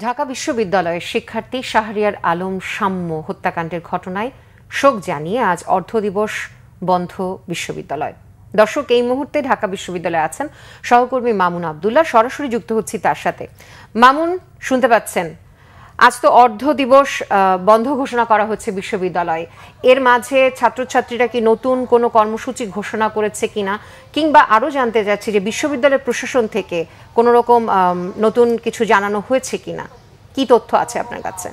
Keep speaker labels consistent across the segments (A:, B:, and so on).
A: ঢাকা বিশ্ববিদ্যালয়ের শিক্ষার্থী শাহরিয়ার আলম শাম্য হত্যাকাণ্ডের ঘটনায় শোক জানিয়ে আজ অর্ধদিবস বন্ধ বিশ্ববিদ্যালয়। দর্শক, এই মুহূর্তে ঢাকা বিশ্ববিদ্যালয়ে আছেন সহকর্মী মামুন আব্দুল্লাহ, সরাসরি যুক্ত হচ্ছি তার সাথে। মামুন, শুনতে পাচ্ছেন? আজ তো অর্ধ দিবস বন্ধ ঘোষণা করা হচ্ছে বিশ্ববিদ্যালয়ে। এর মাঝে ছাত্রছাত্রীরা কি নতুন কোনো কর্মসূচি ঘোষণা করেছে কিনা, কিংবা আরো জানতে চাচ্ছি যে বিশ্ববিদ্যালয়ের প্রশাসন থেকে কোনো রকম নতুন কিছু জানানো হয়েছে কিনা, কি তথ্য আছে আপনার কাছে?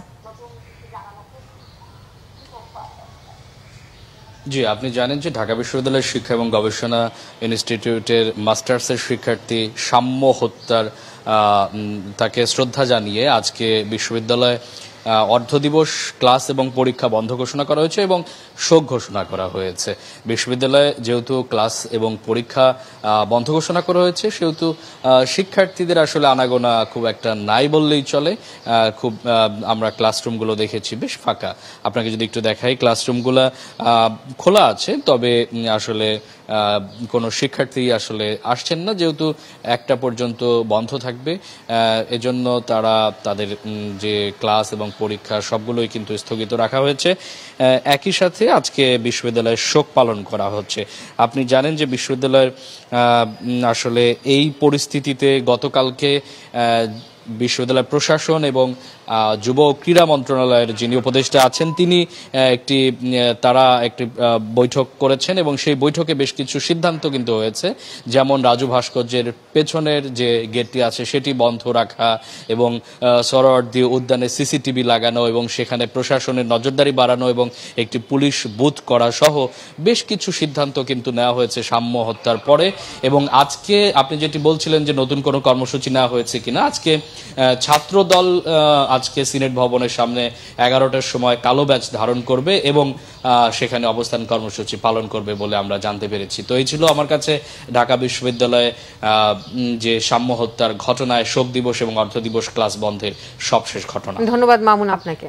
B: জি, আপনি জানেন যে ঢাকা বিশ্ববিদ্যালয়ের শিক্ষা এবং গবেষণা ইনস্টিটিউটের মাস্টার্সের শিক্ষার্থী শাম্য হত্যার তাকে শ্রদ্ধা জানিয়ে আজকে বিশ্ববিদ্যালয়ে অর্ধদিবস ক্লাস এবং পরীক্ষা বন্ধ ঘোষণা করা হয়েছে এবং শোক ঘোষণা করা হয়েছে। বিশ্ববিদ্যালয়ে যেহেতু ক্লাস এবং পরীক্ষা বন্ধ ঘোষণা করা হয়েছে, সেহেতু শিক্ষার্থীদের আসলে আনাগোনা খুব একটা নাই বললেই চলে। খুব আমরা ক্লাসরুমগুলো দেখেছি বেশ ফাঁকা। আপনাকে যদি একটু দেখাই, ক্লাসরুমগুলো খোলা আছে, তবে আসলে কোনো শিক্ষার্থী আসলে আসছেন না, যেহেতু 1টা পর্যন্ত বন্ধ থাকবে। এজন্য তারা তাদের যে ক্লাস এবং পরীক্ষা সবগুলোই কিন্তু স্থগিত রাখা হয়েছে। একই সাথে আজকে বিশ্ববিদ্যালয়ের শোক পালন করা হচ্ছে। আপনি জানেন যে বিশ্ববিদ্যালয়ের আসলে এই পরিস্থিতিতে গতকালকে বিশ্ববিদ্যালয় প্রশাসন এবং যুব ক্রীড়া মন্ত্রণালয়ের যিনি উপদেষ্টা আছেন, তিনি তারা একটি বৈঠক করেছেন এবং সেই বৈঠকে বেশ কিছু সিদ্ধান্ত কিন্তু হয়েছে। যেমন রাজু ভাস্কর্যের পেছনের যে গেটটি আছে সেটি বন্ধ রাখা এবং সোহরাওয়ার্দী উদ্যানে সিসিটিভি লাগানো এবং সেখানে প্রশাসনের নজরদারি বাড়ানো এবং একটি পুলিশ বুথ করা সহ বেশ কিছু সিদ্ধান্ত কিন্তু নেওয়া হয়েছে শাম্য হত্যার পরে। এবং আজকে আপনি যেটি বলছিলেন যে নতুন কোনো কর্মসূচি নেওয়া হয়েছে কিনা, আজকে ছাত্রদল আজকে সিনেট ভবনের সামনে 11টার সময় কালো ব্যাজ ধারণ করবে এবং সেখানে অবস্থান কর্মসূচি পালন করবে বলে আমরা জানতে পেরেছি। তো এই ছিল আমার কাছে ঢাকা বিশ্ববিদ্যালয়ে যে শাম্য হত্যার ঘটনায় শোক দিবস এবং অর্ধ দিবস ক্লাস বন্ধের সবশেষ ঘটনা।
A: ধন্যবাদ মামুন আপনাকে।